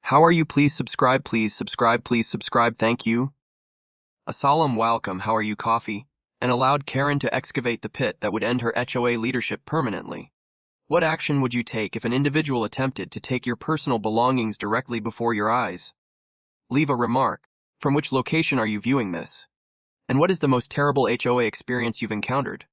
How are you? Please subscribe, please subscribe, thank you. A solemn welcome, how are you, coffee, and allowed Karen to excavate the pit that would end her HOA leadership permanently. What action would you take if an individual attempted to take your personal belongings directly before your eyes? Leave a remark. From which location are you viewing this? And what is the most terrible HOA experience you've encountered?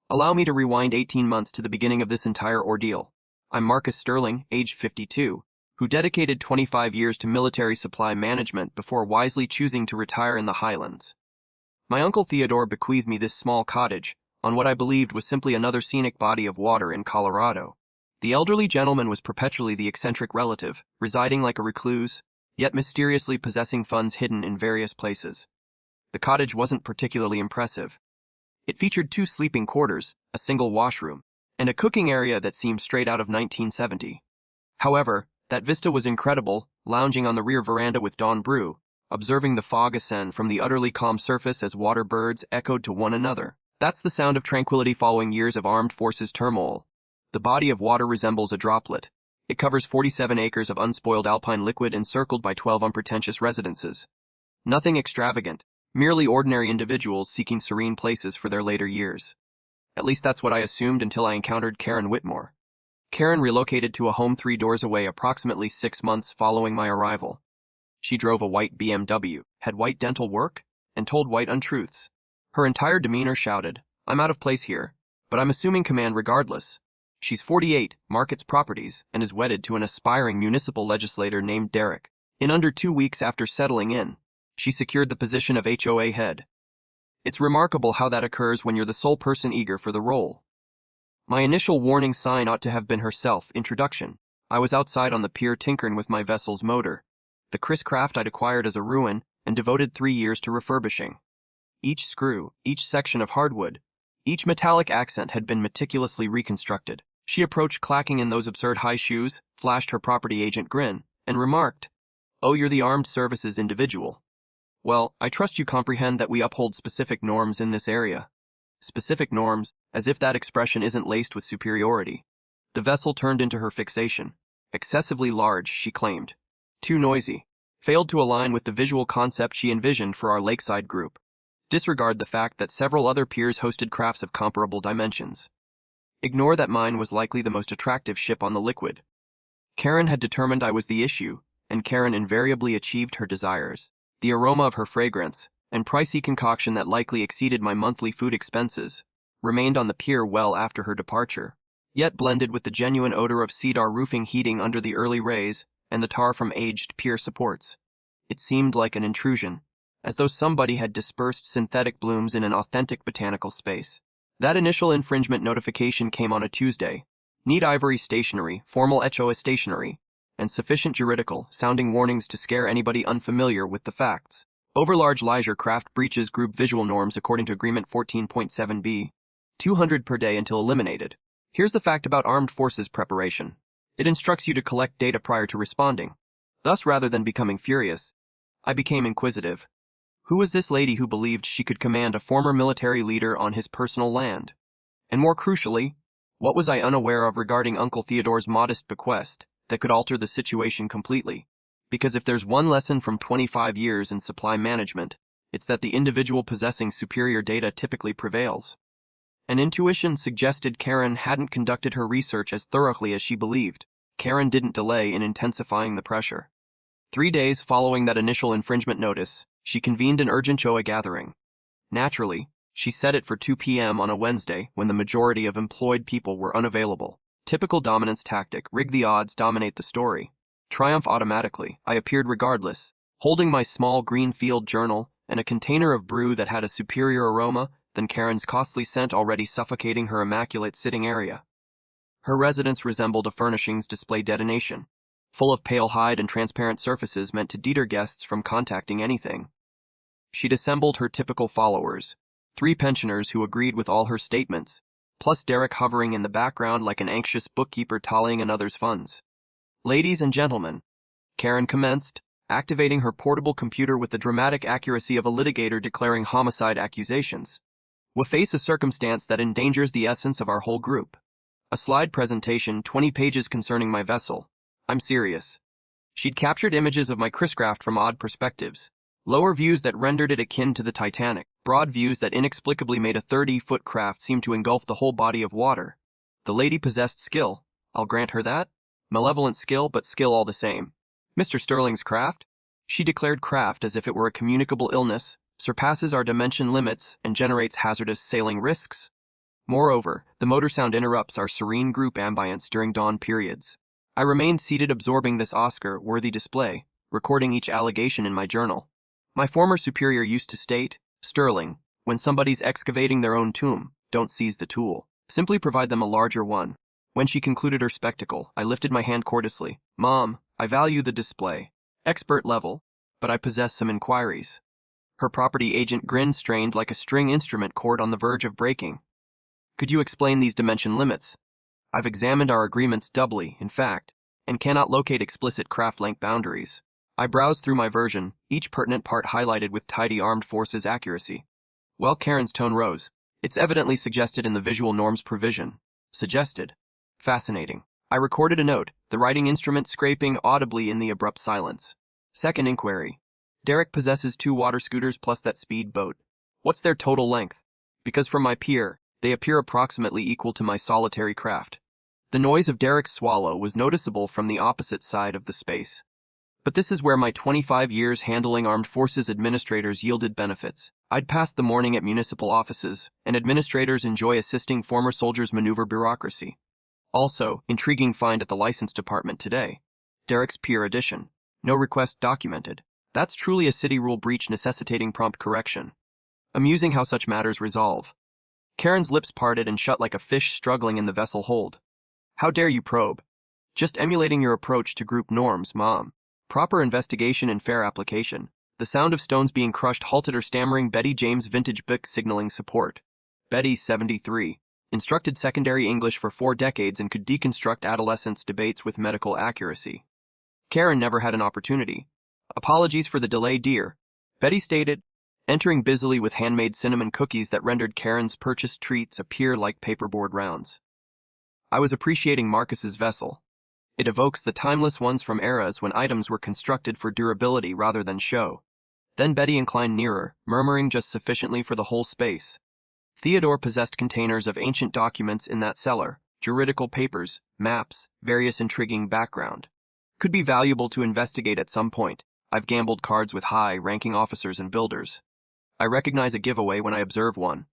Allow me to rewind 18 months to the beginning of this entire ordeal. I'm Marcus Sterling, age 52, who dedicated 25 years to military supply management before wisely choosing to retire in the Highlands. My uncle Theodore bequeathed me this small cottage on what I believed was simply another scenic body of water in Colorado. The elderly gentleman was perpetually the eccentric relative, residing like a recluse, yet mysteriously possessing funds hidden in various places. The cottage wasn't particularly impressive. It featured 2 sleeping quarters, a single washroom, and a cooking area that seemed straight out of 1970. However, that vista was incredible, lounging on the rear veranda with dawn brew, observing the fog ascend from the utterly calm surface as water birds echoed to one another. That's the sound of tranquility following years of armed forces turmoil. The body of water resembles a droplet. It covers 47 acres of unspoiled alpine liquid encircled by 12 unpretentious residences. Nothing extravagant, merely ordinary individuals seeking serene places for their later years. At least that's what I assumed until I encountered Karen Whitmore. Karen relocated to a home 3 doors away approximately 6 months following my arrival. She drove a white BMW, had white dental work, and told white untruths. Her entire demeanor shouted, "I'm out of place here, but I'm assuming command regardless." She's 48, markets properties, and is wedded to an aspiring municipal legislator named Derek. In under 2 weeks after settling in, she secured the position of HOA head. It's remarkable how that occurs when you're the sole person eager for the role. My initial warning sign ought to have been her self-introduction. I was outside on the pier tinkering with my vessel's motor, the Chris craft I'd acquired as a ruin and devoted 3 years to refurbishing. Each screw, each section of hardwood, each metallic accent had been meticulously reconstructed. She approached clacking in those absurd high shoes, flashed her property agent grin, and remarked, "Oh, you're the armed services individual. Well, I trust you comprehend that we uphold specific norms in this area." Specific norms, as if that expression isn't laced with superiority. The vessel turned into her fixation. Excessively large, she claimed. Too noisy. Failed to align with the visual concept she envisioned for our lakeside group. Disregard the fact that several other piers hosted crafts of comparable dimensions. Ignore that mine was likely the most attractive ship on the liquid. Karen had determined I was the issue, and Karen invariably achieved her desires. The aroma of her fragrance, and pricey concoction that likely exceeded my monthly food expenses, remained on the pier well after her departure, yet blended with the genuine odor of cedar roofing heating under the early rays and the tar from aged pier supports. It seemed like an intrusion, as though somebody had dispersed synthetic blooms in an authentic botanical space. That initial infringement notification came on a Tuesday. Neat ivory stationery, formal HOA stationery, and sufficient juridical-sounding warnings to scare anybody unfamiliar with the facts. Overlarge leisure craft breaches group visual norms according to Agreement 14.7b. 200 per day until eliminated. Here's the fact about armed forces preparation. It instructs you to collect data prior to responding. Thus, rather than becoming furious, I became inquisitive. Who was this lady who believed she could command a former military leader on his personal land? And more crucially, what was I unaware of regarding Uncle Theodore's modest bequest that could alter the situation completely? Because if there's one lesson from 25 years in supply management, it's that the individual possessing superior data typically prevails. An intuition suggested Karen hadn't conducted her research as thoroughly as she believed. Karen didn't delay in intensifying the pressure. 3 days following that initial infringement notice, she convened an urgent HOA gathering. Naturally, she set it for 2 p.m. on a Wednesday when the majority of employed people were unavailable. Typical dominance tactic, rig the odds, dominate the story. Triumph automatically. I appeared regardless, holding my small green field journal and a container of brew that had a superior aroma than Karen's costly scent already suffocating her immaculate sitting area. Her residence resembled a furnishings display detonation, full of pale hide and transparent surfaces meant to deter guests from contacting anything. She'd assembled her typical followers, 3 pensioners who agreed with all her statements, plus Derek hovering in the background like an anxious bookkeeper tallying another's funds. "Ladies and gentlemen," Karen commenced, activating her portable computer with the dramatic accuracy of a litigator declaring homicide accusations. "We face a circumstance that endangers the essence of our whole group. A slide presentation, 20 pages concerning my vessel. I'm serious. She'd captured images of my Chris-craft from odd perspectives. Lower views that rendered it akin to the Titanic, broad views that inexplicably made a 30-foot craft seem to engulf the whole body of water. The lady possessed skill, I'll grant her that. Malevolent skill, but skill all the same. Mr. Sterling's craft? She declared craft as if it were a communicable illness, surpasses our dimension limits, and generates hazardous sailing risks. Moreover, the motor sound interrupts our serene group ambience during dawn periods. I remained seated absorbing this Oscar-worthy display, recording each allegation in my journal. My former superior used to state, Sterling, when somebody's excavating their own tomb, don't seize the tool. Simply provide them a larger one. When she concluded her spectacle, I lifted my hand courteously. Mom, I value the display. Expert level, but I possess some inquiries. Her property agent grinned, strained like a string instrument cord on the verge of breaking. Could you explain these dimension limits? I've examined our agreements doubly, in fact, and cannot locate explicit craft length boundaries. I browsed through my version, each pertinent part highlighted with tidy armed forces accuracy. Well, Karen's tone rose. It's evidently suggested in the visual norms provision. Suggested. Fascinating. I recorded a note, the writing instrument scraping audibly in the abrupt silence. Second inquiry. Derek possesses 2 water scooters plus that speed boat. What's their total length? Because from my pier, they appear approximately equal to my solitary craft. The noise of Derek's swallow was noticeable from the opposite side of the space. But this is where my 25 years handling armed forces administrators yielded benefits. I'd passed the morning at municipal offices, and administrators enjoy assisting former soldiers maneuver bureaucracy. Also, intriguing find at the license department today. Derek's pier edition. No request documented. That's truly a city rule breach necessitating prompt correction. Amusing how such matters resolve. Karen's lips parted and shut like a fish struggling in the vessel hold. How dare you probe? Just emulating your approach to group norms, Mom. Proper investigation and fair application. The sound of stones being crushed halted her stammering Betty James vintage book signaling support. Betty, 73. Instructed secondary English for 4 decades and could deconstruct adolescence debates with medical accuracy. Karen never had an opportunity. Apologies for the delay, dear. Betty stated, entering busily with handmade cinnamon cookies that rendered Karen's purchased treats appear like paperboard rounds. I was appreciating Marcus's vessel. It evokes the timeless ones from eras when items were constructed for durability rather than show. Then Betty inclined nearer, murmuring just sufficiently for the whole space. Theodore possessed containers of ancient documents in that cellar, juridical papers, maps, various intriguing background. Could be valuable to investigate at some point. I've gambled cards with high-ranking officers and builders. I recognize a giveaway when I observe one.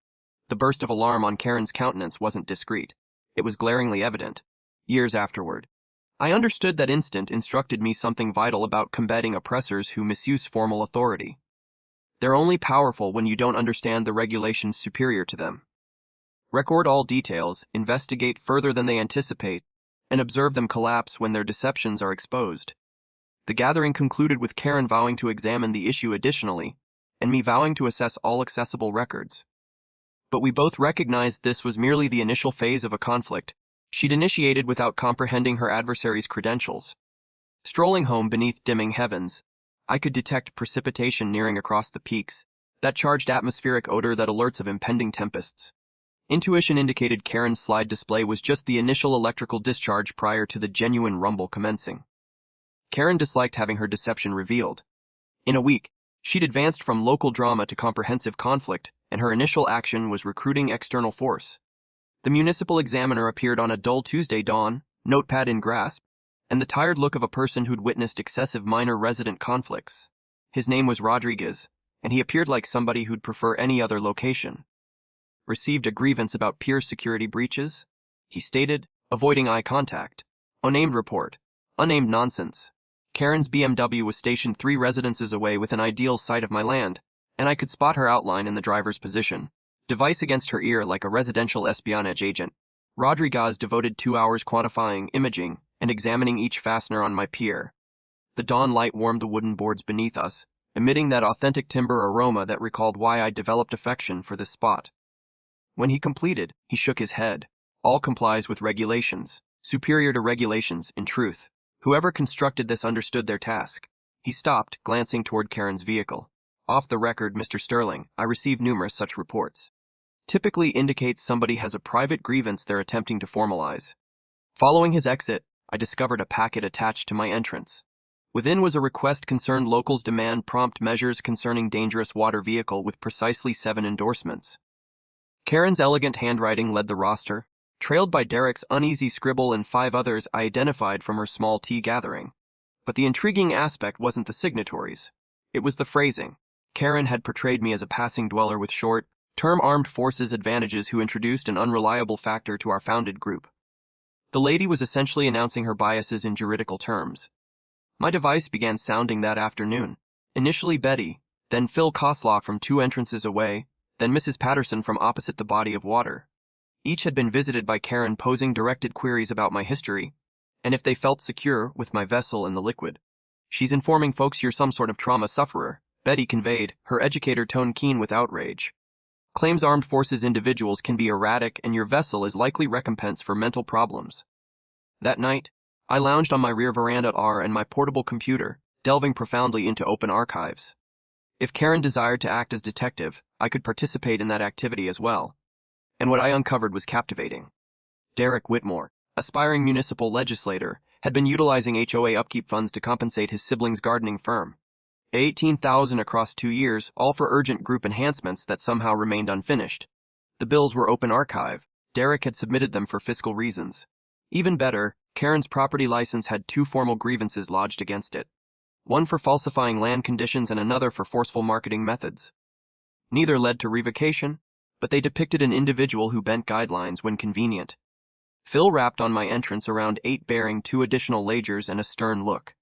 The burst of alarm on Karen's countenance wasn't discreet. It was glaringly evident. Years afterward, I understood that instant instructed me something vital about combating oppressors who misuse formal authority. They're only powerful when you don't understand the regulations superior to them. Record all details, investigate further than they anticipate, and observe them collapse when their deceptions are exposed. The gathering concluded with Karen vowing to examine the issue additionally, and me vowing to assess all accessible records. But we both recognized this was merely the initial phase of a conflict she'd initiated without comprehending her adversary's credentials. Strolling home beneath dimming heavens, I could detect precipitation nearing across the peaks, that charged atmospheric odor that alerts of impending tempests. Intuition indicated Karen's slide display was just the initial electrical discharge prior to the genuine rumble commencing. Karen disliked having her deception revealed. In a week, she'd advanced from local drama to comprehensive conflict, and her initial action was recruiting external force. The municipal examiner appeared on a dull Tuesday dawn, notepad in grasp, and the tired look of a person who'd witnessed excessive minor resident conflicts. His name was Rodriguez, and he appeared like somebody who'd prefer any other location. Received a grievance about pier security breaches? He stated, avoiding eye contact. Unnamed report. Unnamed nonsense. Karen's BMW was stationed 3 residences away with an ideal sight of my land, and I could spot her outline in the driver's position. Device against her ear like a residential espionage agent. Rodriguez devoted 2 hours quantifying, imaging, and examining each fastener on my pier. The dawn light warmed the wooden boards beneath us, emitting that authentic timber aroma that recalled why I developed affection for this spot. When he completed, he shook his head. All complies with regulations. Superior to regulations, in truth. Whoever constructed this understood their task. He stopped, glancing toward Karen's vehicle. Off the record, Mr. Sterling, I received numerous such reports. Typically indicates somebody has a private grievance they're attempting to formalize. Following his exit, I discovered a packet attached to my entrance. Within was a request concerned locals demand prompt measures concerning dangerous water vehicle with precisely 7 endorsements. Karen's elegant handwriting led the roster, trailed by Derek's uneasy scribble and 5 others I identified from her small tea gathering. But the intriguing aspect wasn't the signatories. It was the phrasing. Karen had portrayed me as a passing dweller with short-term armed forces advantages who introduced an unreliable factor to our founded group. The lady was essentially announcing her biases in juridical terms. My device began sounding that afternoon. Initially Betty, then Phil Koslock from 2 entrances away, then Mrs. Patterson from opposite the body of water. Each had been visited by Karen posing directed queries about my history, and if they felt secure with my vessel and the liquid. "She's informing folks you're some sort of trauma sufferer," Betty conveyed, her educator tone keen with outrage. "Claims armed forces individuals can be erratic and your vessel is likely recompense for mental problems." That night, I lounged on my rear veranda and my portable computer, delving profoundly into open archives. If Karen desired to act as detective, I could participate in that activity as well. And what I uncovered was captivating. Derek Whitmore, aspiring municipal legislator, had been utilizing HOA upkeep funds to compensate his siblings' gardening firm. $18,000 across 2 years, all for urgent group enhancements that somehow remained unfinished. The bills were open archive. Derek had submitted them for fiscal reasons. Even better, Karen's property license had 2 formal grievances lodged against it. One for falsifying land conditions and another for forceful marketing methods. Neither led to revocation, but they depicted an individual who bent guidelines when convenient. Phil rapped on my entrance around 8 bearing 2 additional ledgers and a stern look.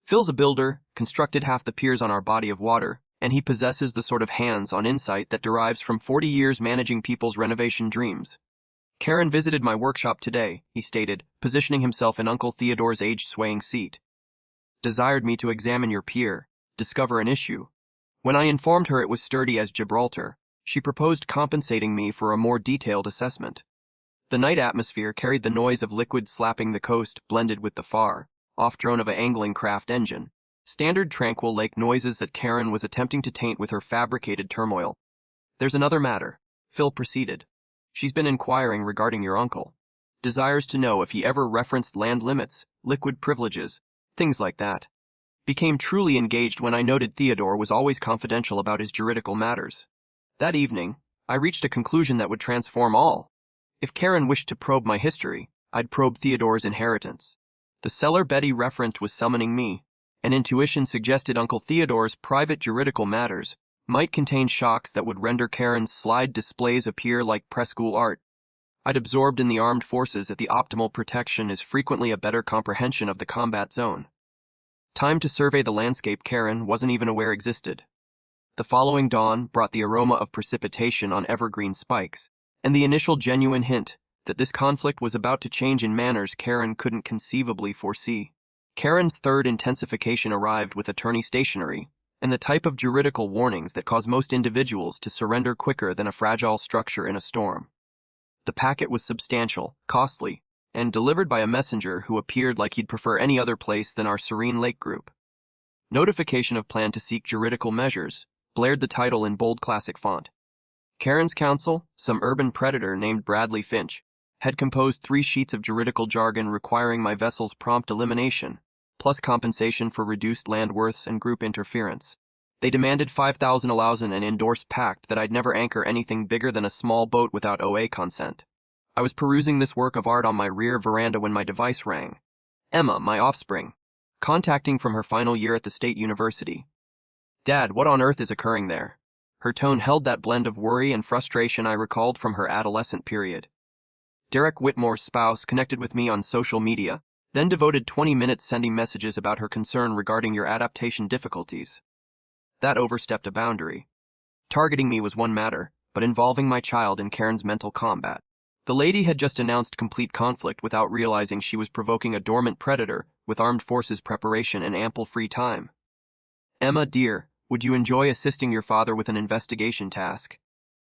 Phil's a builder, constructed half the piers on our body of water, and he possesses the sort of hands-on insight that derives from 40 years managing people's renovation dreams. "Karen visited my workshop today," he stated, positioning himself in Uncle Theodore's age-swaying seat. "Desired me to examine your pier, discover an issue." When I informed her it was sturdy as Gibraltar, she proposed compensating me for a more detailed assessment. The night atmosphere carried the noise of liquid slapping the coast blended with the far-off drone of an angling craft engine, standard tranquil lake noises that Karen was attempting to taint with her fabricated turmoil. "There's another matter," Phil proceeded. "She's been inquiring regarding your uncle. Desires to know if he ever referenced land limits, liquid privileges, things like that. Became truly engaged when I noted Theodore was always confidential about his juridical matters. That evening, I reached a conclusion that would transform all. If Karen wished to probe my history, I'd probe Theodore's inheritance. The seller Betty referenced was summoning me, and intuition suggested Uncle Theodore's private juridical matters might contain shocks that would render Karen's slide displays appear like preschool art. I'd absorbed in the armed forces that the optimal protection is frequently a better comprehension of the combat zone. Time to survey the landscape Karen wasn't even aware existed. The following dawn brought the aroma of precipitation on evergreen spikes, and the initial genuine hint that this conflict was about to change in manners Karen couldn't conceivably foresee. Karen's third intensification arrived with attorney stationery, and the type of juridical warnings that cause most individuals to surrender quicker than a fragile structure in a storm. The packet was substantial, costly, and delivered by a messenger who appeared like he'd prefer any other place than our serene lake group. Notification of plan to seek juridical measures, blared the title in bold classic font. Karen's counsel, some urban predator named Bradley Finch, had composed 3 sheets of juridical jargon requiring my vessel's prompt elimination, plus compensation for reduced land worths and group interference. They demanded $5,000 and endorsed pact that I'd never anchor anything bigger than a small boat without OA consent. I was perusing this work of art on my rear veranda when my device rang. Emma, my offspring, contacting from her final year at the state university. "Dad, what on earth is occurring there?" Her tone held that blend of worry and frustration I recalled from her adolescent period. Derek Whitmore's spouse connected with me on social media, then devoted 20 minutes sending messages about her concern regarding your adaptation difficulties. That overstepped a boundary. Targeting me was one matter, but involving my child in Karen's mental combat. The lady had just announced complete conflict without realizing she was provoking a dormant predator with armed forces preparation and ample free time. "Emma, dear, would you enjoy assisting your father with an investigation task?"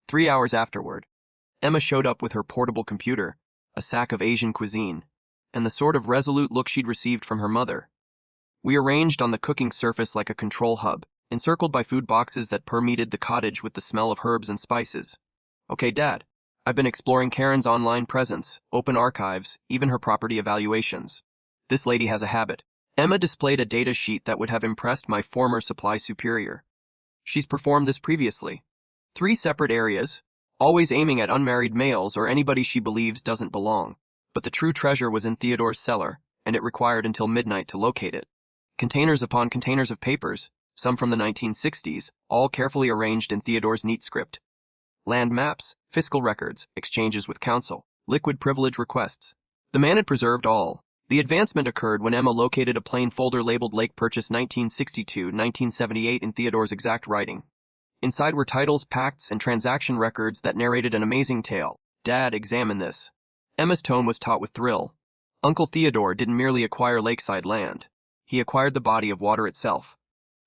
3 hours afterward, Emma showed up with her portable computer, a sack of Asian cuisine, and the sort of resolute look she'd received from her mother. We arranged on the cooking surface like a control hub, encircled by food boxes that permeated the cottage with the smell of herbs and spices. "Okay, Dad, I've been exploring Karen's online presence, open archives, even her property evaluations. This lady has a habit," Emma displayed a data sheet that would have impressed my former supply superior. She's performed this previously. 3 separate areas, always aiming at unmarried males or anybody she believes doesn't belong. But the true treasure was in Theodore's cellar, and it required until midnight to locate it. Containers upon containers of papers, some from the 1960s, all carefully arranged in Theodore's neat script. Land maps, fiscal records, exchanges with counsel, liquid privilege requests. The man had preserved all. The advancement occurred when Emma located a plain folder labeled Lake Purchase 1962-1978 in Theodore's exact writing. Inside were titles, pacts, and transaction records that narrated an amazing tale. Dad, examine this. Emma's tone was taut with thrill. Uncle Theodore didn't merely acquire lakeside land. He acquired the body of water itself.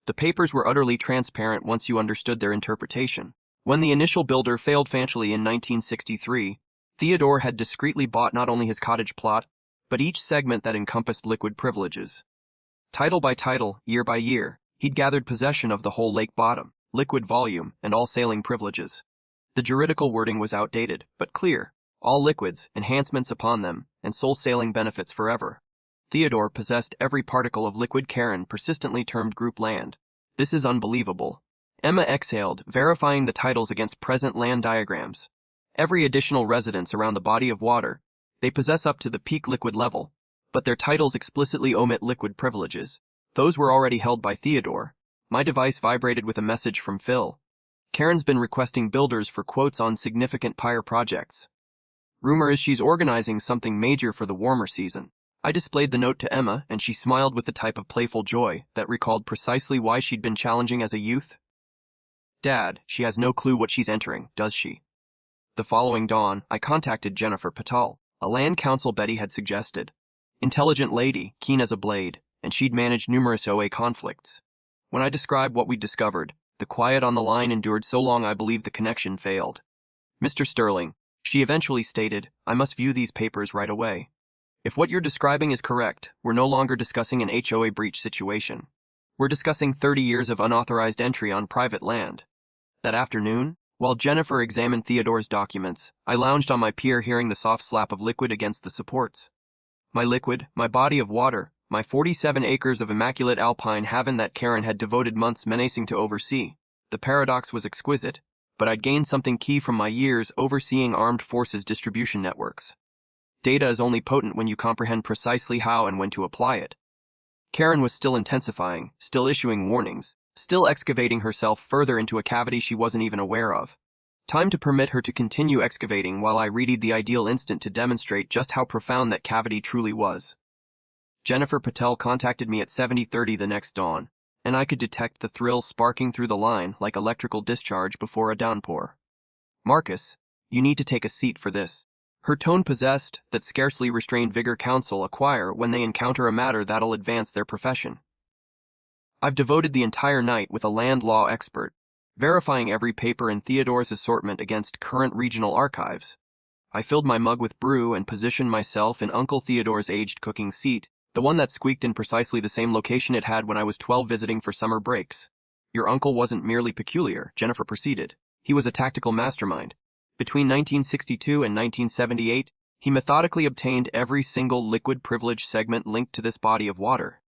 The papers were utterly transparent once you understood their interpretation. When the initial builder failed financially in 1963, Theodore had discreetly bought not only his cottage plot, but each segment that encompassed liquid privileges. Title by title, year by year, he'd gathered possession of the whole lake bottom, liquid volume, and all sailing privileges. The juridical wording was outdated, but clear. All liquids, enhancements upon them, and sole sailing benefits forever. Theodore possessed every particle of liquid Karen persistently termed group land. This is unbelievable. Emma exhaled, verifying the titles against present land diagrams. Every additional residence around the body of water, they possess up to the peak liquid level, but their titles explicitly omit liquid privileges. Those were already held by Theodore. My device vibrated with a message from Phil. Karen's been requesting builders for quotes on significant pyre projects. Rumor is she's organizing something major for the warmer season. I displayed the note to Emma, and she smiled with the type of playful joy that recalled precisely why she'd been challenging as a youth. Dad, she has no clue what she's entering, does she? The following dawn, I contacted Jennifer Patel, a land counsel Betty had suggested. Intelligent lady, keen as a blade, and she'd managed numerous OA conflicts. When I described what we'd discovered, the quiet on the line endured so long I believed the connection failed. Mr. Sterling, she eventually stated, I must view these papers right away. If what you're describing is correct, we're no longer discussing an HOA breach situation. We're discussing 30 years of unauthorized entry on private land. That afternoon, while Jennifer examined Theodore's documents, I lounged on my pier hearing the soft slap of liquid against the supports. My liquid, my body of water, my 47 acres of immaculate alpine haven that Karen had devoted months menacing to oversee. The paradox was exquisite, but I'd gained something key from my years overseeing armed forces distribution networks. Data is only potent when you comprehend precisely how and when to apply it. Karen was still intensifying, still issuing warnings, still excavating herself further into a cavity she wasn't even aware of. Time to permit her to continue excavating while I readied the ideal instant to demonstrate just how profound that cavity truly was. Jennifer Patel contacted me at 70:30 the next dawn, and I could detect the thrill sparking through the line like electrical discharge before a downpour. Marcus, you need to take a seat for this. Her tone possessed that scarcely restrained vigor counsel acquire when they encounter a matter that'll advance their profession. I've devoted the entire night with a land law expert, verifying every paper in Theodore's assortment against current regional archives. I filled my mug with brew and positioned myself in Uncle Theodore's aged cooking seat, the one that squeaked in precisely the same location it had when I was 12 visiting for summer breaks. Your uncle wasn't merely peculiar, Jennifer proceeded. He was a tactical mastermind. Between 1962 and 1978, he methodically obtained every single liquid privilege segment linked to this body of water.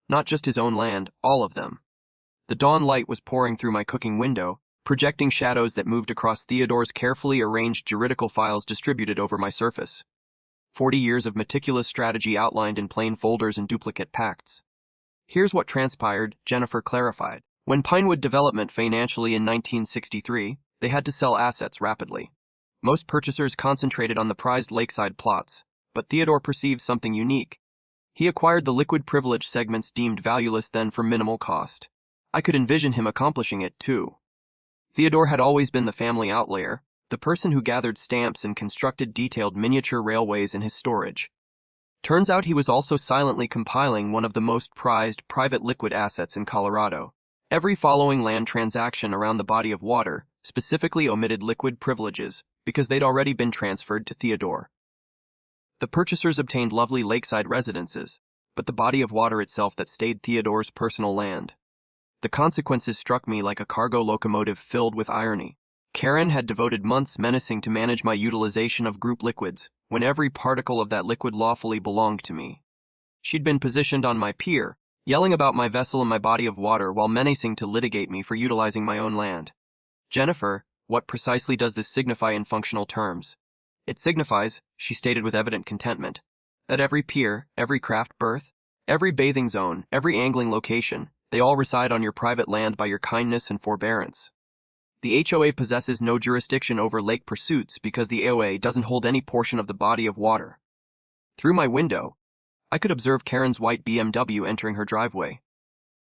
Not just his own land, all of them. The dawn light was pouring through my cooking window, projecting shadows that moved across Theodore's carefully arranged juridical files distributed over my surface. 40 years of meticulous strategy outlined in plain folders and duplicate pacts. Here's what transpired, Jennifer clarified. When Pinewood Development financially in 1963, they had to sell assets rapidly. Most purchasers concentrated on the prized lakeside plots, but Theodore perceived something unique. He acquired the liquid privilege segments deemed valueless then for minimal cost. I could envision him accomplishing it, too. Theodore had always been the family outlier, the person who gathered stamps and constructed detailed miniature railways in his storage. Turns out he was also silently compiling one of the most prized private liquid assets in Colorado. Every following land transaction around the body of water specifically omitted liquid privileges because they'd already been transferred to Theodore. The purchasers obtained lovely lakeside residences, but the body of water itself that stayed Theodore's personal land. The consequences struck me like a cargo locomotive filled with irony. Karen had devoted months menacing to manage my utilization of group liquids, when every particle of that liquid lawfully belonged to me. She'd been positioned on my pier, yelling about my vessel and my body of water while menacing to litigate me for utilizing my own land. Jennifer, what precisely does this signify in functional terms? It signifies, she stated with evident contentment, that every pier, every craft berth, every bathing zone, every angling location, they all reside on your private land by your kindness and forbearance. The HOA possesses no jurisdiction over lake pursuits because the HOA doesn't hold any portion of the body of water. Through my window, I could observe Karen's white BMW entering her driveway.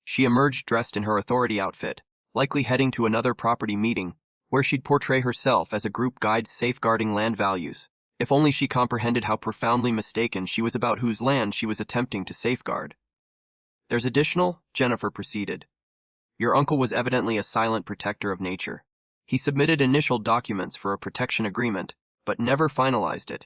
She emerged dressed in her authority outfit, likely heading to another property meeting, where she'd portray herself as a group guide safeguarding land values, if only she comprehended how profoundly mistaken she was about whose land she was attempting to safeguard. There's additional, Jennifer proceeded. Your uncle was evidently a silent protector of nature. He submitted initial documents for a protection agreement, but never finalized it.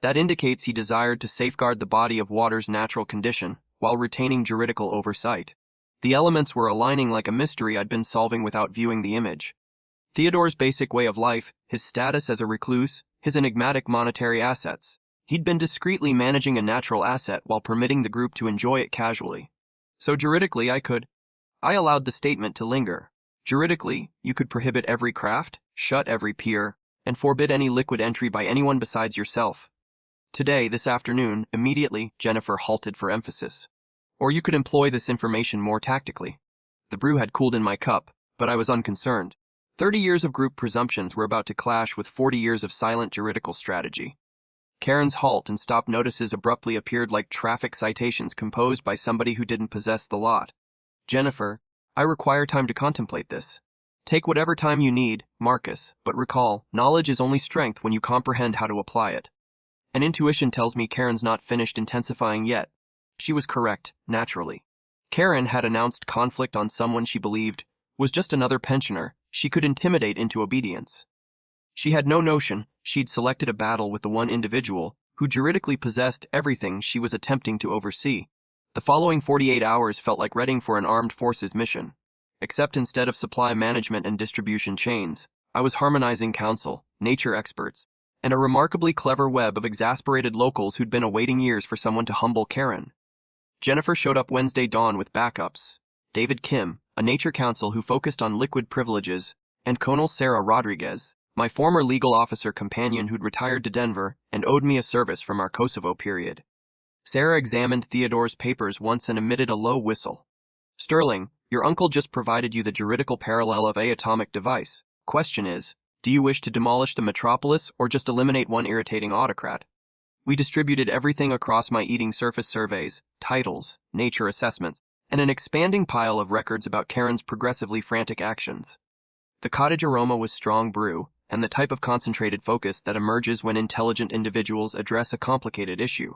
That indicates he desired to safeguard the body of water's natural condition while retaining juridical oversight. The elements were aligning like a mystery I'd been solving without viewing the image. Theodore's basic way of life, his status as a recluse, his enigmatic monetary assets. He'd been discreetly managing a natural asset while permitting the group to enjoy it casually. So juridically I allowed the statement to linger. Juridically, you could prohibit every craft, shut every pier, and forbid any liquid entry by anyone besides yourself. Today, this afternoon, immediately, Jennifer halted for emphasis. Or you could employ this information more tactically. The brew had cooled in my cup, but I was unconcerned. 30 years of group presumptions were about to clash with 40 years of silent juridical strategy. Karen's halt and stop notices abruptly appeared like traffic citations composed by somebody who didn't possess the lot. Jennifer, I require time to contemplate this. Take whatever time you need, Marcus, but recall, knowledge is only strength when you comprehend how to apply it. An intuition tells me Karen's not finished intensifying yet. She was correct, naturally. Karen had announced conflict on someone she believed was just another pensioner she could intimidate into obedience. She had no notion she'd selected a battle with the one individual who juridically possessed everything she was attempting to oversee. The following 48 hours felt like readying for an armed forces mission. Except instead of supply management and distribution chains, I was harmonizing counsel, nature experts, and a remarkably clever web of exasperated locals who'd been awaiting years for someone to humble Karen. Jennifer showed up Wednesday dawn with backups. David Kim, a nature counsel who focused on liquid privileges, and Colonel Sarah Rodriguez, my former legal officer companion who'd retired to Denver and owed me a service from our Kosovo period. Sarah examined Theodore's papers once and emitted a low whistle. Sterling, your uncle just provided you the juridical parallel of an atomic device. Question is, do you wish to demolish the metropolis or just eliminate one irritating autocrat? We distributed everything across my eating surface surveys, titles, nature assessments, and an expanding pile of records about Karen's progressively frantic actions. The cottage aroma was strong brew, and the type of concentrated focus that emerges when intelligent individuals address a complicated issue.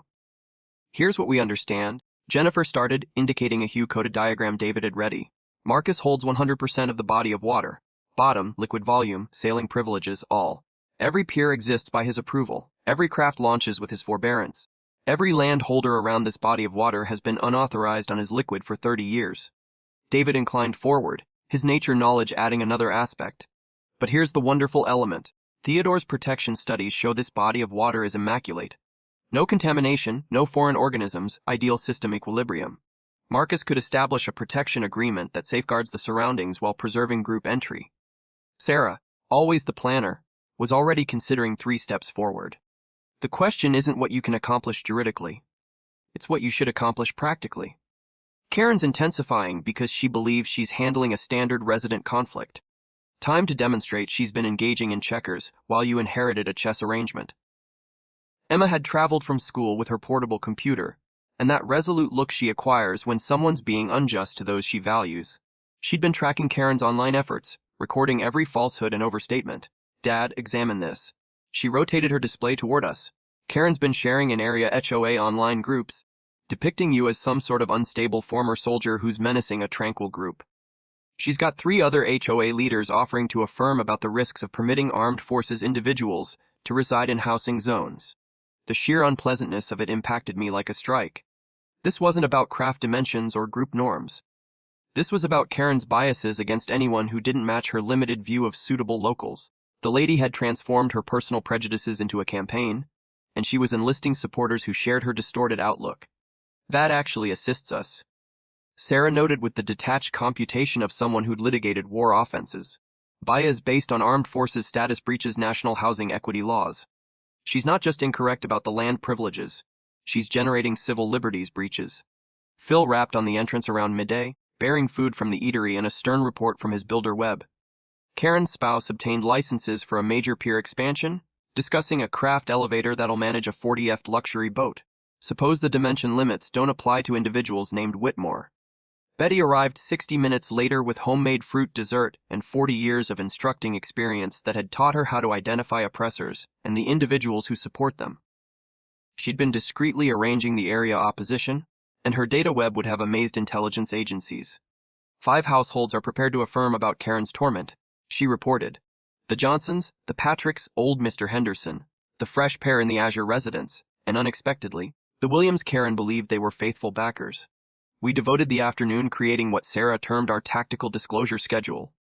Here's what we understand, Jennifer started, indicating a hue-coded diagram David had ready. Marcus holds 100% of the body of water. Bottom, liquid volume, sailing privileges, all. Every pier exists by his approval. Every craft launches with his forbearance. Every landholder around this body of water has been unauthorized on his liquid for 30 years. David inclined forward, his nature knowledge adding another aspect. But here's the wonderful element. Theodore's protection studies show this body of water is immaculate. No contamination, no foreign organisms, ideal system equilibrium. Marcus could establish a protection agreement that safeguards the surroundings while preserving group entry. Sarah, always the planner, was already considering 3 steps forward. The question isn't what you can accomplish juridically. It's what you should accomplish practically. Karen's intensifying because she believes she's handling a standard resident conflict. Time to demonstrate she's been engaging in checkers while you inherited a chess arrangement. Emma had traveled from school with her portable computer, and that resolute look she acquires when someone's being unjust to those she values. She'd been tracking Karen's online efforts, recording every falsehood and overstatement. Dad, examine this. She rotated her display toward us. Karen's been sharing in area HOA online groups, depicting you as some sort of unstable former soldier who's menacing a tranquil group. She's got 3 other HOA leaders offering to affirm about the risks of permitting armed forces individuals to reside in housing zones. The sheer unpleasantness of it impacted me like a strike. This wasn't about craft dimensions or group norms. This was about Karen's biases against anyone who didn't match her limited view of suitable locals. The lady had transformed her personal prejudices into a campaign, and she was enlisting supporters who shared her distorted outlook. That actually assists us, Sarah noted with the detached computation of someone who'd litigated war offenses. Bias based on armed forces status breaches national housing equity laws. She's not just incorrect about the land privileges, she's generating civil liberties breaches. Phil rapped on the entrance around midday, bearing food from the eatery and a stern report from his builder Webb. Karen's spouse obtained licenses for a major pier expansion, discussing a craft elevator that'll manage a 40ft luxury boat. Suppose the dimension limits don't apply to individuals named Whitmore. Betty arrived 60 minutes later with homemade fruit dessert and 40 years of instructing experience that had taught her how to identify oppressors and the individuals who support them. She'd been discreetly arranging the area opposition, and her data web would have amazed intelligence agencies. 5 households are prepared to affirm about Karen's torment, she reported. The Johnsons, the Patricks, old Mr. Henderson, the fresh pair in the Azure residence, and unexpectedly, the Williams. Karen believed they were faithful backers. We devoted the afternoon creating what Sarah termed our tactical disclosure schedule.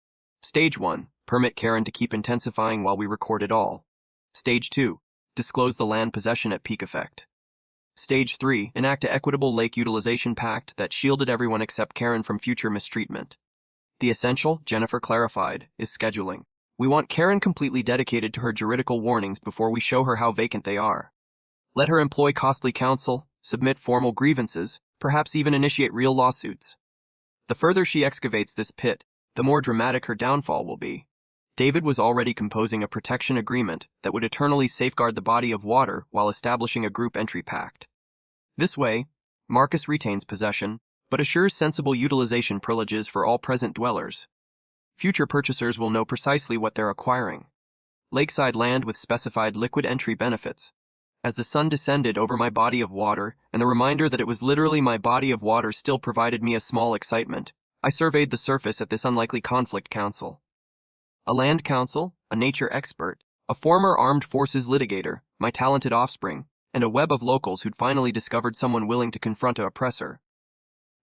Stage 1, permit Karen to keep intensifying while we record it all. Stage 2, disclose the land possession at peak effect. Stage 3, enact an equitable lake utilization pact that shielded everyone except Karen from future mistreatment. The essential, Jennifer clarified, is scheduling. We want Karen completely dedicated to her juridical warnings before we show her how vacant they are. Let her employ costly counsel, submit formal grievances, perhaps even initiate real lawsuits. The further she excavates this pit, the more dramatic her downfall will be. David was already composing a protection agreement that would eternally safeguard the body of water while establishing a group entry pact. This way, Marcus retains possession, but assures sensible utilization privileges for all present dwellers. Future purchasers will know precisely what they're acquiring. Lakeside land with specified liquid entry benefits. As the sun descended over my body of water, and the reminder that it was literally my body of water still provided me a small excitement, I surveyed the surface at this unlikely conflict council. A land council, a nature expert, a former armed forces litigator, my talented offspring, and a web of locals who'd finally discovered someone willing to confront an oppressor.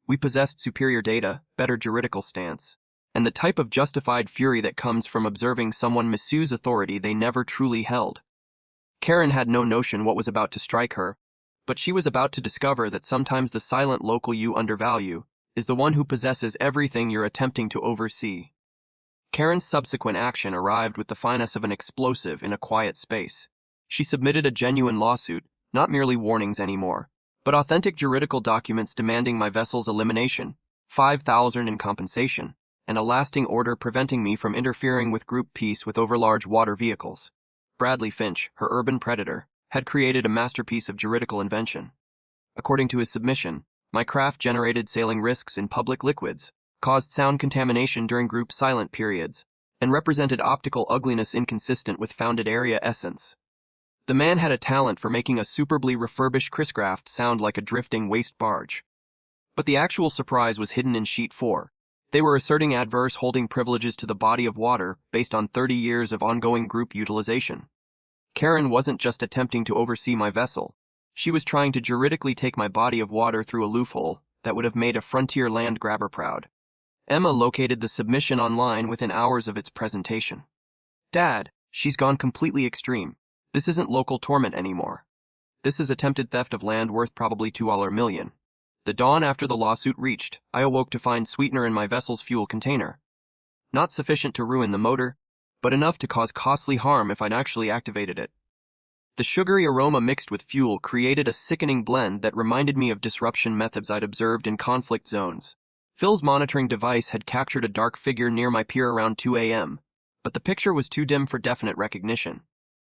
We possessed superior data, better juridical stance, and the type of justified fury that comes from observing someone misuse authority they never truly held. Karen had no notion what was about to strike her, but she was about to discover that sometimes the silent local you undervalue is the one who possesses everything you're attempting to oversee. Karen's subsequent action arrived with the finesse of an explosive in a quiet space. She submitted a genuine lawsuit, not merely warnings anymore, but authentic juridical documents demanding my vessel's elimination, $5,000 in compensation, and a lasting order preventing me from interfering with group peace with overlarge water vehicles. Bradley Finch, her urban predator, had created a masterpiece of juridical invention. According to his submission, my craft generated sailing risks in public liquids, caused sound contamination during group silent periods, and represented optical ugliness inconsistent with founded area essence. The man had a talent for making a superbly refurbished Chris-craft sound like a drifting waste barge. But the actual surprise was hidden in Sheet 4. They were asserting adverse holding privileges to the body of water based on 30 years of ongoing group utilization. Karen wasn't just attempting to oversee my vessel. She was trying to juridically take my body of water through a loophole that would have made a frontier land grabber proud. Emma located the submission online within hours of its presentation. Dad, she's gone completely extreme. This isn't local torment anymore. This is attempted theft of land worth probably $2 million. The dawn after the lawsuit reached, I awoke to find sweetener in my vessel's fuel container. Not sufficient to ruin the motor, but enough to cause costly harm if I'd actually activated it. The sugary aroma mixed with fuel created a sickening blend that reminded me of disruption methods I'd observed in conflict zones. Phil's monitoring device had captured a dark figure near my pier around 2 a.m., but the picture was too dim for definite recognition.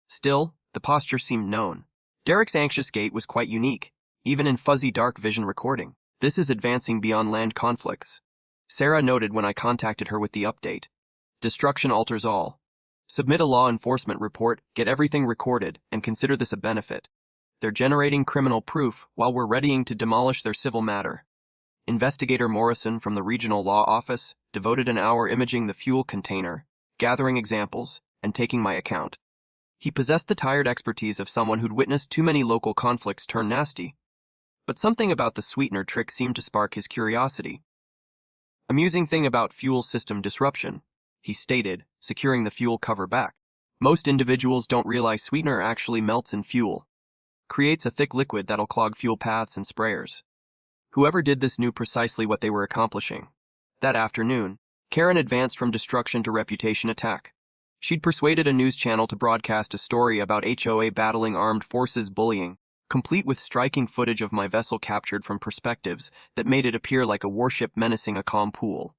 Still, the posture seemed known. Derek's anxious gait was quite unique, even in fuzzy dark vision recording. This is advancing beyond land conflicts, Sarah noted when I contacted her with the update. Destruction alters all. Submit a law enforcement report, get everything recorded, and consider this a benefit. They're generating criminal proof while we're readying to demolish their civil matter. Investigator Morrison from the Regional Law Office devoted an hour imaging the fuel container, gathering examples, and taking my account. He possessed the tired expertise of someone who'd witnessed too many local conflicts turn nasty. But something about the sweetener trick seemed to spark his curiosity. Amusing thing about fuel system disruption, he stated, securing the fuel cover back. Most individuals don't realize sweetener actually melts in fuel. Creates a thick liquid that'll clog fuel paths and sprayers. Whoever did this knew precisely what they were accomplishing. That afternoon, Karen advanced from destruction to reputation attack. She'd persuaded a news channel to broadcast a story about HOA battling armed forces bullying, complete with striking footage of my vessel captured from perspectives that made it appear like a warship menacing a calm pool.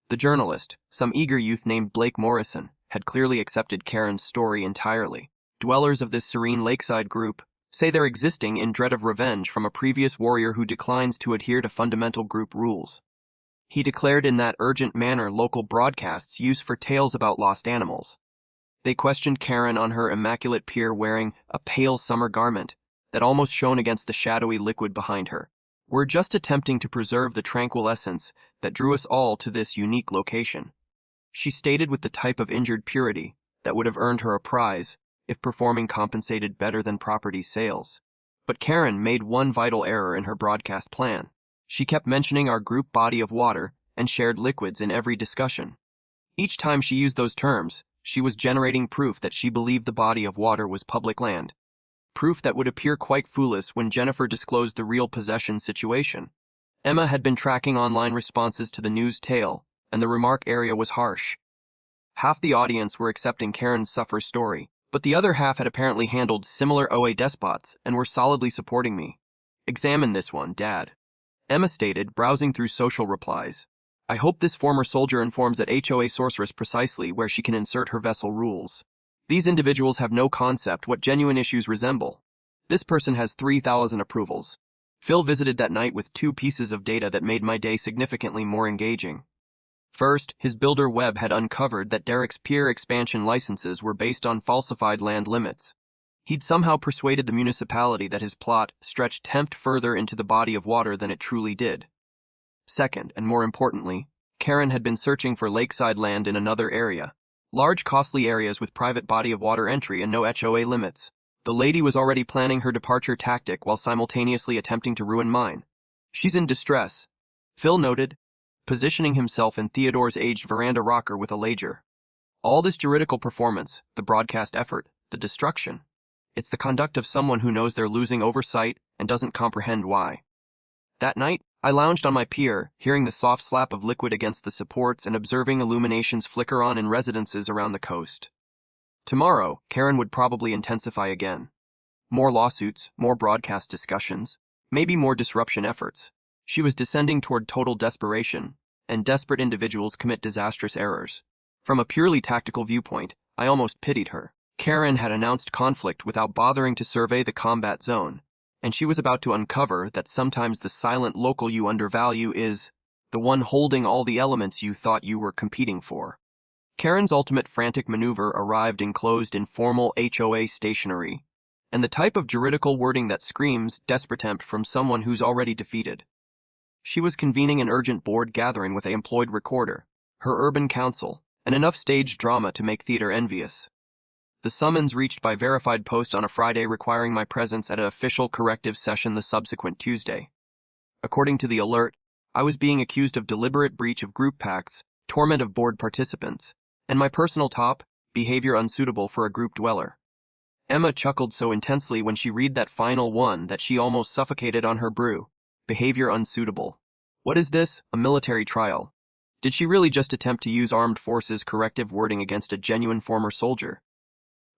The journalist, some eager youth named Blake Morrison, had clearly accepted Karen's story entirely. Dwellers of this serene lakeside group say they're existing in dread of revenge from a previous warrior who declines to adhere to fundamental group rules. He declared in that urgent manner local broadcasts use for tales about lost animals. They questioned Karen on her immaculate pier wearing a pale summer garment that almost shone against the shadowy liquid behind her. We're just attempting to preserve the tranquil essence that drew us all to this unique location, she stated with the type of injured purity that would have earned her a prize if performing compensated better than property sales. But Karen made one vital error in her broadcast plan. She kept mentioning our group body of water and shared liquids in every discussion. Each time she used those terms, she was generating proof that she believed the body of water was public land. Proof that would appear quite foolish when Jennifer disclosed the real possession situation. Emma had been tracking online responses to the news tale, and the remark area was harsh. Half the audience were accepting Karen's suffer story, but the other half had apparently handled similar OA despots and were solidly supporting me. Examine this one, Dad. Emma stated, browsing through social replies. I hope this former soldier informs that HOA sorceress precisely where she can insert her vessel rules. These individuals have no concept what genuine issues resemble. This person has 3,000 approvals. Phil visited that night with 2 pieces of data that made my day significantly more engaging. First, his builder Webb had uncovered that Derek's pier expansion licenses were based on falsified land limits. He'd somehow persuaded the municipality that his plot stretched 10 further into the body of water than it truly did. Second, and more importantly, Karen had been searching for lakeside land in another area. Large costly areas with private body of water entry and no HOA limits. The lady was already planning her departure tactic while simultaneously attempting to ruin mine. She's in distress, Phil noted, positioning himself in Theodore's aged veranda rocker with a ledger. All this juridical performance, the broadcast effort, the destruction. It's the conduct of someone who knows they're losing oversight and doesn't comprehend why. That night, I lounged on my pier, hearing the soft slap of liquid against the supports and observing illuminations flicker on in residences around the coast. Tomorrow, Karen would probably intensify again. More lawsuits, more broadcast discussions, maybe more disruption efforts. She was descending toward total desperation, and desperate individuals commit disastrous errors. From a purely tactical viewpoint, I almost pitied her. Karen had announced conflict without bothering to survey the combat zone, and she was about to uncover that sometimes the silent local you undervalue is the one holding all the elements you thought you were competing for. Karen's ultimate frantic maneuver arrived enclosed in formal HOA stationery, and the type of juridical wording that screams desperate attempt from someone who's already defeated. She was convening an urgent board gathering with an employed recorder, her urban council, and enough stage drama to make theater envious. The summons reached by verified post on a Friday requiring my presence at an official corrective session the subsequent Tuesday. According to the alert, I was being accused of deliberate breach of group pacts, torment of board participants, and my personal top, behavior unsuitable for a group dweller. Emma chuckled so intensely when she read that final one that she almost suffocated on her brew. Behavior unsuitable. What is this, a military trial? Did she really just attempt to use armed forces corrective wording against a genuine former soldier?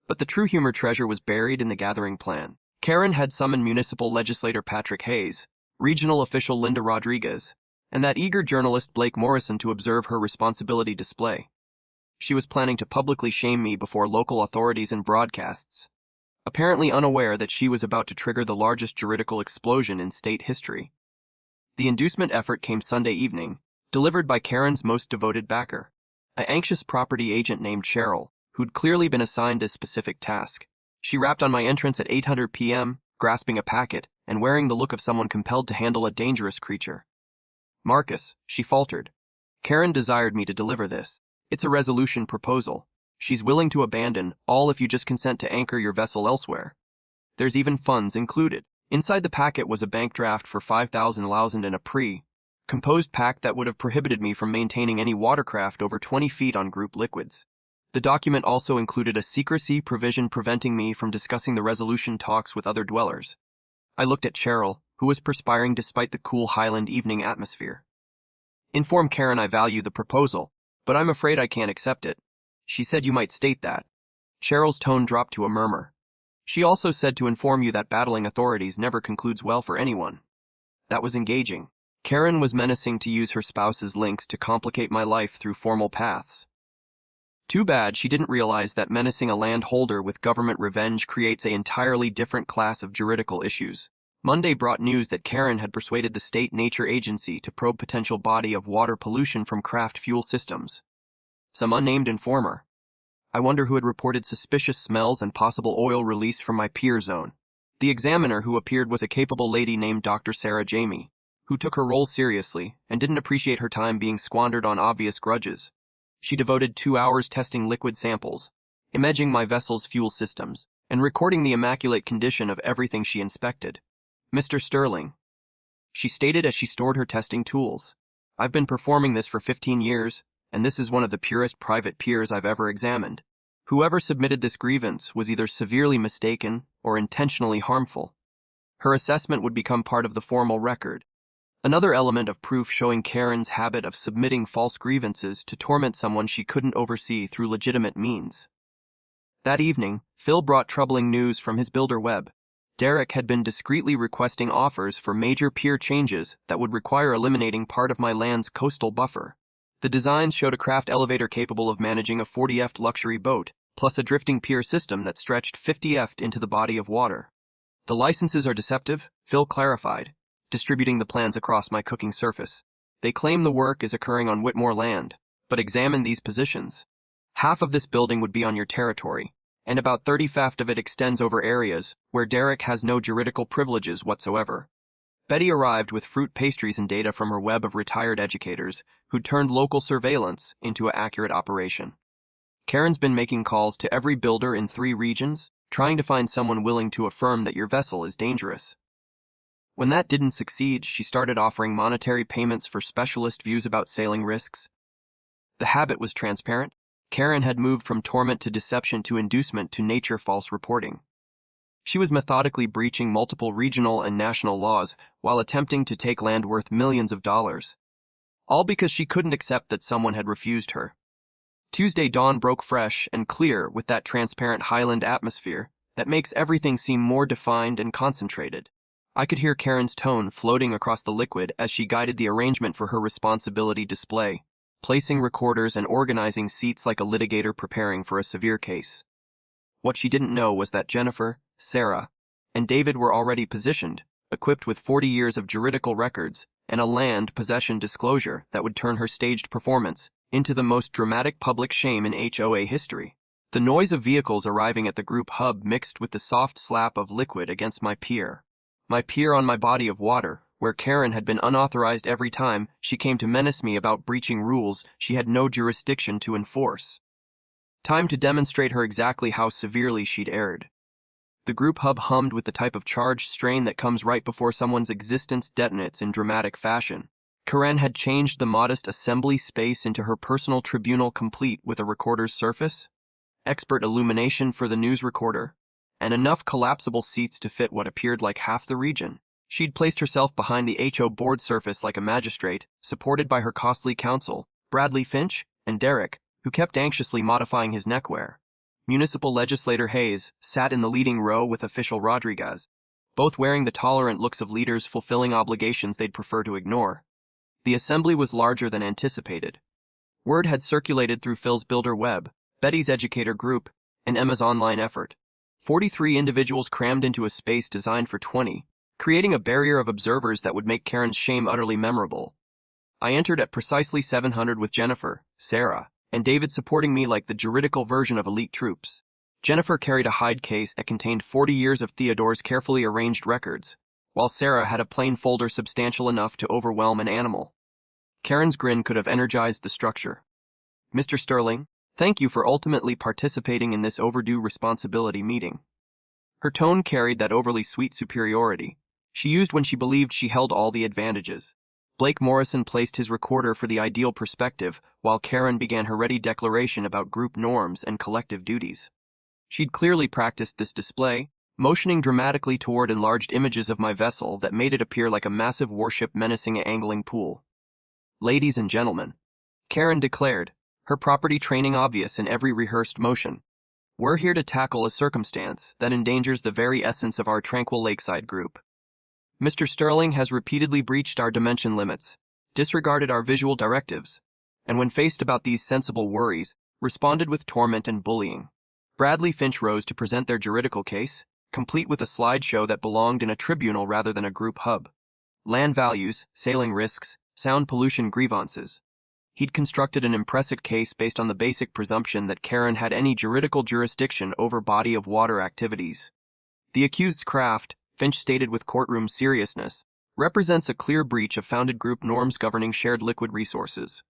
But the true humor treasure was buried in the gathering plan. Karen had summoned municipal legislator Patrick Hayes, regional official Linda Rodriguez, and that eager journalist Blake Morrison to observe her responsibility display. She was planning to publicly shame me before local authorities and broadcasts, apparently unaware that she was about to trigger the largest juridical explosion in state history. The inducement effort came Sunday evening, delivered by Karen's most devoted backer, an anxious property agent named Cheryl, who'd clearly been assigned this specific task. She rapped on my entrance at 8:00 p.m., grasping a packet and wearing the look of someone compelled to handle a dangerous creature. Marcus, she faltered. Karen desired me to deliver this. It's a resolution proposal. She's willing to abandon all if you just consent to anchor your vessel elsewhere. There's even funds included. Inside the packet was a bank draft for 5,000 and a pre-composed pact that would have prohibited me from maintaining any watercraft over 20 feet on group liquids. The document also included a secrecy provision preventing me from discussing the resolution talks with other dwellers. I looked at Cheryl, who was perspiring despite the cool Highland evening atmosphere. Inform Karen I value the proposal, but I'm afraid I can't accept it. She said you might state that. Cheryl's tone dropped to a murmur. She also said to inform you that battling authorities never concludes well for anyone. That was engaging. Karen was menacing to use her spouse's links to complicate my life through formal paths. Too bad she didn't realize that menacing a landholder with government revenge creates an entirely different class of juridical issues. Monday brought news that Karen had persuaded the state nature agency to probe potential body of water pollution from craft fuel systems. Some unnamed informer. I wonder who had reported suspicious smells and possible oil release from my pier zone. The examiner who appeared was a capable lady named Dr. Sarah Jamie, who took her role seriously and didn't appreciate her time being squandered on obvious grudges. She devoted 2 hours testing liquid samples, imaging my vessel's fuel systems, and recording the immaculate condition of everything she inspected. Mr. Sterling, she stated as she stored her testing tools. I've been performing this for 15 years, and this is one of the purest private piers I've ever examined. Whoever submitted this grievance was either severely mistaken or intentionally harmful. Her assessment would become part of the formal record. Another element of proof showing Karen's habit of submitting false grievances to torment someone she couldn't oversee through legitimate means. That evening, Phil brought troubling news from his builder web. Derek had been discreetly requesting offers for major pier changes that would require eliminating part of my land's coastal buffer. The designs showed a craft elevator capable of managing a 40-foot luxury boat, plus a drifting pier system that stretched 50 feet into the body of water. The licenses are deceptive, Phil clarified, distributing the plans across my cooking surface. They claim the work is occurring on Whitmore land, but examine these positions. Half of this building would be on your territory, and about 30 feet of it extends over areas where Derek has no juridical privileges whatsoever. Betty arrived with fruit pastries and data from her web of retired educators who turned local surveillance into an accurate operation. Karen's been making calls to every builder in 3 regions, trying to find someone willing to affirm that your vessel is dangerous. When that didn't succeed, she started offering monetary payments for specialist views about sailing risks. The habit was transparent. Karen had moved from torment to deception to inducement to nature false reporting. She was methodically breaching multiple regional and national laws while attempting to take land worth millions of dollars. All because she couldn't accept that someone had refused her. Tuesday dawn broke fresh and clear with that transparent Highland atmosphere that makes everything seem more defined and concentrated. I could hear Karen's tone floating across the liquid as she guided the arrangement for her responsibility display, placing recorders and organizing seats like a litigator preparing for a severe case. What she didn't know was that Jennifer, Sarah, and David were already positioned, equipped with 40 years of juridical records and a land possession disclosure that would turn her staged performance into the most dramatic public shame in HOA history. The noise of vehicles arriving at the group hub mixed with the soft slap of liquid against my pier. My pier on my body of water, where Karen had been unauthorized every time she came to menace me about breaching rules she had no jurisdiction to enforce. Time to demonstrate her exactly how severely she'd erred. The group hub hummed with the type of charged strain that comes right before someone's existence detonates in dramatic fashion. Karen had changed the modest assembly space into her personal tribunal, complete with a recorder's surface, expert illumination for the news recorder, and enough collapsible seats to fit what appeared like half the region. She'd placed herself behind the HO board surface like a magistrate, supported by her costly counsel, Bradley Finch, and Derek, who kept anxiously modifying his neckwear. Municipal Legislator Hayes sat in the leading row with official Rodriguez, both wearing the tolerant looks of leaders fulfilling obligations they'd prefer to ignore. The assembly was larger than anticipated. Word had circulated through Phil's builder web, Betty's educator group, and Emma's online effort. 43 individuals crammed into a space designed for 20, creating a barrier of observers that would make Karen's shame utterly memorable. I entered at precisely 700 with Jennifer, Sarah, and David supporting me like the juridical version of elite troops. Jennifer carried a hide case that contained 40 years of Theodore's carefully arranged records, while Sarah had a plain folder substantial enough to overwhelm an animal. Karen's grin could have energized the structure. Mr. Sterling, thank you for ultimately participating in this overdue responsibility meeting. Her tone carried that overly sweet superiority she used when she believed she held all the advantages. Blake Morrison placed his recorder for the ideal perspective while Karen began her ready declaration about group norms and collective duties. She'd clearly practiced this display, motioning dramatically toward enlarged images of my vessel that made it appear like a massive warship menacing an angling pool. "Ladies and gentlemen," Karen declared, her property training obvious in every rehearsed motion, "we're here to tackle a circumstance that endangers the very essence of our tranquil lakeside group. Mr. Sterling has repeatedly breached our dimension limits, disregarded our visual directives, and when faced about these sensible worries, responded with torment and bullying." Bradley Finch rose to present their juridical case, complete with a slideshow that belonged in a tribunal rather than a group hub. Land values, sailing risks, sound pollution grievances. He'd constructed an impressive case based on the basic presumption that Karen had any juridical jurisdiction over body of water activities. The accused's craft, Finch stated with courtroom seriousness, represents a clear breach of founded group norms governing shared liquid resources.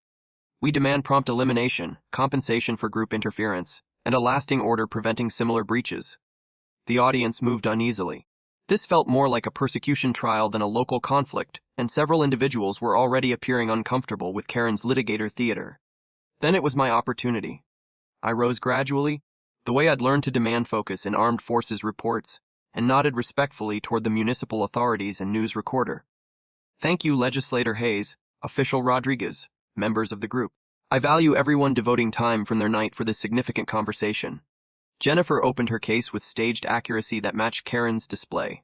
We demand prompt elimination, compensation for group interference, and a lasting order preventing similar breaches. The audience moved uneasily. This felt more like a persecution trial than a local conflict, and several individuals were already appearing uncomfortable with Karen's litigator theater. Then it was my opportunity. I rose gradually, the way I'd learned to demand focus in armed forces reports, and nodded respectfully toward the municipal authorities and news recorder. "Thank you, Legislator Hayes, Official Rodriguez, members of the group. I value everyone devoting time from their night for this significant conversation." Jennifer opened her case with staged accuracy that matched Karen's display.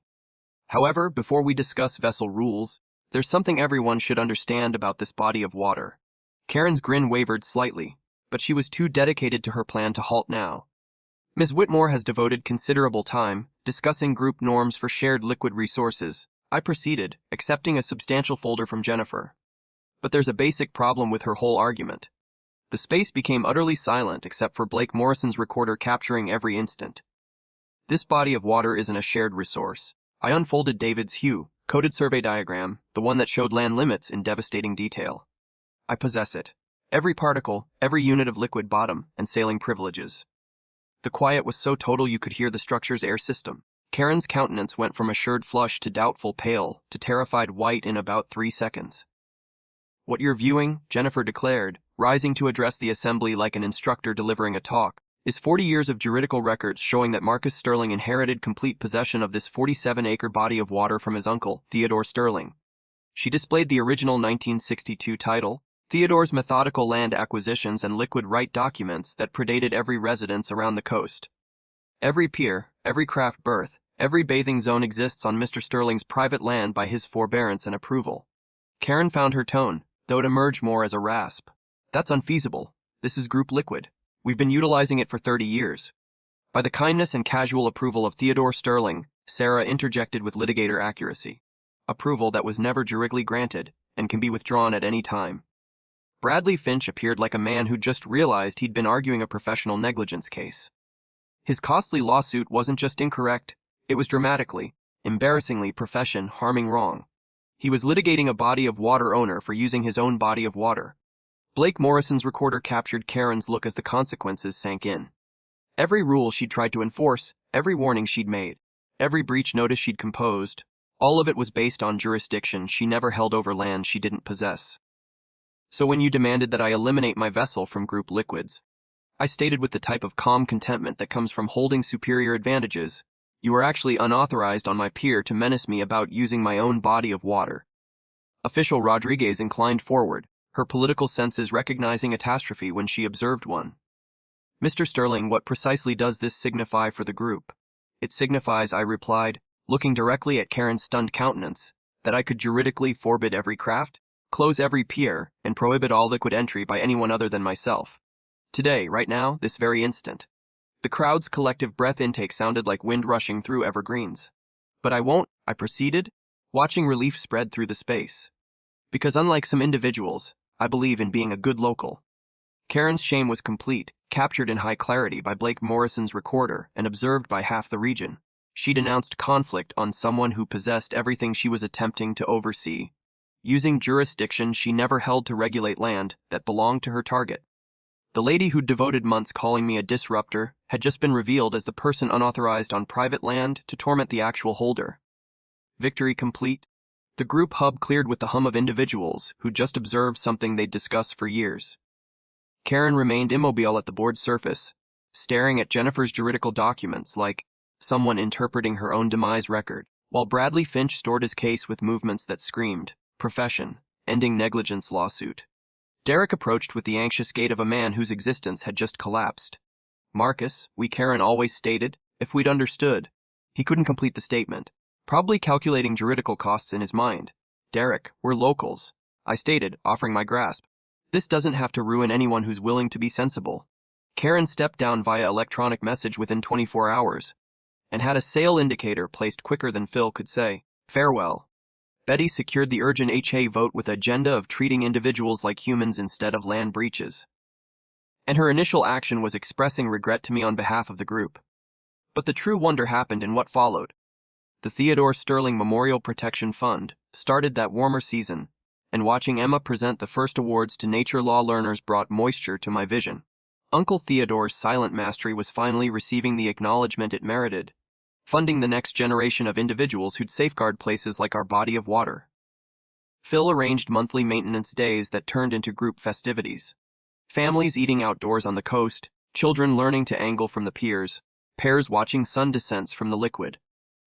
"However, before we discuss vessel rules, there's something everyone should understand about this body of water." Karen's grin wavered slightly, but she was too dedicated to her plan to halt now. "Ms. Whitmore has devoted considerable time discussing group norms for shared liquid resources," I proceeded, accepting a substantial folder from Jennifer. "But there's a basic problem with her whole argument." The space became utterly silent except for Blake Morrison's recorder capturing every instant. "This body of water isn't a shared resource." I unfolded David's Hue coded survey diagram, the one that showed land limits in devastating detail. "I possess it. Every particle, every unit of liquid bottom, and sailing privileges." The quiet was so total you could hear the structure's air system. Karen's countenance went from assured flush to doubtful pale to terrified white in about 3 seconds. "What you're viewing," Jennifer declared, rising to address the assembly like an instructor delivering a talk, "is 40 years of juridical records showing that Marcus Sterling inherited complete possession of this 47-acre body of water from his uncle, Theodore Sterling." She displayed the original 1962 title, Theodore's Methodical Land Acquisitions and Liquid Right documents that predated every residence around the coast. Every pier, every craft berth, every bathing zone exists on Mr. Sterling's private land by his forbearance and approval. Karen found her tone, though it emerged more as a rasp. "That's unfeasible. This is group liquid. We've been utilizing it for 30 years. By the kindness and casual approval of Theodore Sterling," Sarah interjected with litigator accuracy. "Approval that was never juridically granted, and can be withdrawn at any time." Bradley Finch appeared like a man who just realized he'd been arguing a professional negligence case. His costly lawsuit wasn't just incorrect, it was dramatically, embarrassingly profession-harming wrong. He was litigating a body of water owner for using his own body of water. Blake Morrison's recorder captured Karen's look as the consequences sank in. Every rule she'd tried to enforce, every warning she'd made, every breach notice she'd composed, all of it was based on jurisdiction she never held over land she didn't possess. "So when you demanded that I eliminate my vessel from group liquids," I stated with the type of calm contentment that comes from holding superior advantages, "you were actually unauthorized on my pier to menace me about using my own body of water." Official Rodriguez inclined forward, her political senses recognizing a catastrophe when she observed one. "Mr. Sterling, what precisely does this signify for the group?" "It signifies," I replied, looking directly at Karen's stunned countenance, "that I could juridically forbid every craft, close every pier, and prohibit all liquid entry by anyone other than myself. Today, right now, this very instant." The crowd's collective breath intake sounded like wind rushing through evergreens. "But I won't," I proceeded, watching relief spread through the space. "Because unlike some individuals, I believe in being a good local." Karen's shame was complete, captured in high clarity by Blake Morrison's recorder and observed by half the region. She'd announced conflict on someone who possessed everything she was attempting to oversee, using jurisdiction she never held to regulate land that belonged to her target. The lady who'd devoted months calling me a disruptor had just been revealed as the person unauthorized on private land to torment the actual holder. Victory complete. The group hub cleared with the hum of individuals who'd just observed something they'd discussed for years. Karen remained immobile at the board's surface, staring at Jennifer's juridical documents like someone interpreting her own demise record, while Bradley Finch stored his case with movements that screamed, profession, ending negligence lawsuit. Derek approached with the anxious gait of a man whose existence had just collapsed. Marcus, we Karen always stated, if we'd understood. He couldn't complete the statement, probably calculating juridical costs in his mind. Derek, we're locals, I stated, offering my grasp. This doesn't have to ruin anyone who's willing to be sensible. Karen stepped down via electronic message within 24 hours, and had a sale indicator placed quicker than Phil could say, farewell. Betty secured the urgent HA vote with an agenda of treating individuals like humans instead of land breaches. And her initial action was expressing regret to me on behalf of the group. But the true wonder happened in what followed. The Theodore Sterling Memorial Protection Fund started that warmer season, and watching Emma present the first awards to nature law learners brought moisture to my vision. Uncle Theodore's silent mastery was finally receiving the acknowledgement it merited, funding the next generation of individuals who'd safeguard places like our body of water. Phil arranged monthly maintenance days that turned into group festivities. Families eating outdoors on the coast, children learning to angle from the piers, pairs watching sun descents from the liquid.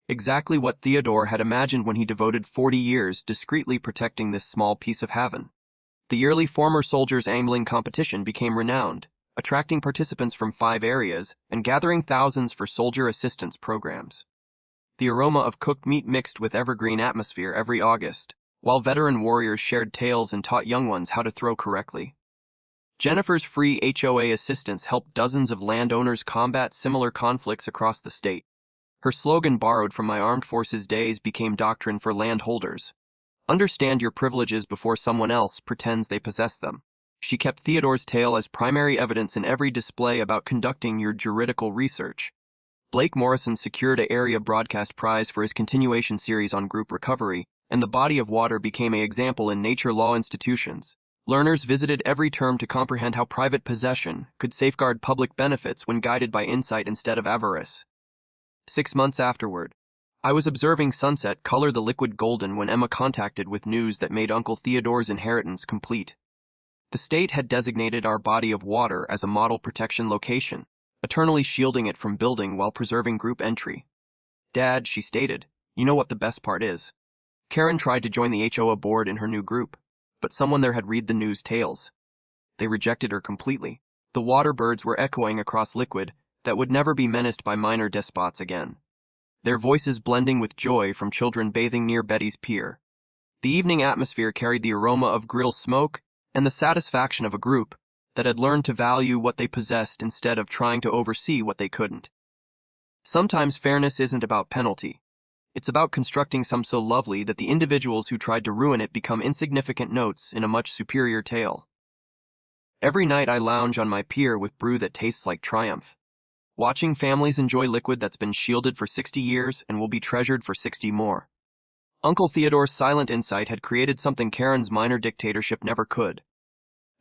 Exactly what Theodore had imagined when he devoted 40 years discreetly protecting this small piece of heaven. The yearly former soldiers angling competition became renowned, attracting participants from 5 areas and gathering thousands for soldier assistance programs. The aroma of cooked meat mixed with evergreen atmosphere every August, while veteran warriors shared tales and taught young ones how to throw correctly. Jennifer's free HOA assistance helped dozens of landowners combat similar conflicts across the state. Her slogan, borrowed from my armed forces days, became doctrine for landholders. Understand your privileges before someone else pretends they possess them. She kept Theodore's tale as primary evidence in every display about conducting your juridical research. Blake Morrison secured an area broadcast prize for his continuation series on group recovery, and the body of water became an example in nature law institutions. Learners visited every term to comprehend how private possession could safeguard public benefits when guided by insight instead of avarice. 6 months afterward, I was observing sunset color the liquid golden when Emma contacted with news that made Uncle Theodore's inheritance complete. The state had designated our body of water as a model protection location, eternally shielding it from building while preserving group entry. Dad, she stated, you know what the best part is? Karen tried to join the HOA board in her new group, but someone there had read the news tales. They rejected her completely. The water birds were echoing across liquid that would never be menaced by minor despots again, their voices blending with joy from children bathing near Betty's pier. The evening atmosphere carried the aroma of grill smoke and the satisfaction of a group that had learned to value what they possessed instead of trying to oversee what they couldn't. Sometimes fairness isn't about penalty. It's about constructing some so lovely that the individuals who tried to ruin it become insignificant notes in a much superior tale. Every night I lounge on my pier with brew that tastes like triumph, watching families enjoy liquid that's been shielded for 60 years and will be treasured for 60 more. Uncle Theodore's silent insight had created something Karen's minor dictatorship never could.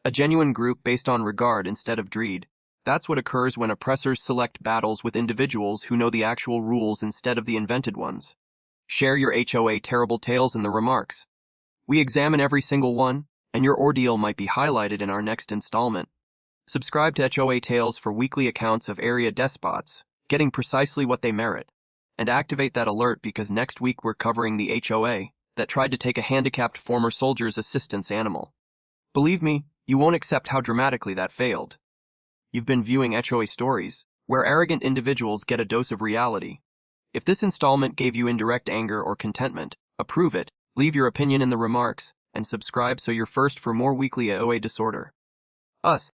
A genuine group based on regard instead of greed. That's what occurs when oppressors select battles with individuals who know the actual rules instead of the invented ones. Share your HOA terrible tales in the remarks. We examine every single one, and your ordeal might be highlighted in our next installment. Subscribe to HOA Tales for weekly accounts of area despots, getting precisely what they merit. And activate that alert because next week we're covering the HOA that tried to take a handicapped former soldier's assistance animal. Believe me, you won't accept how dramatically that failed. You've been viewing HOA Stories, where arrogant individuals get a dose of reality. If this installment gave you indirect anger or contentment, approve it, leave your opinion in the remarks, and subscribe so you're first for more weekly HOA disorder. Us.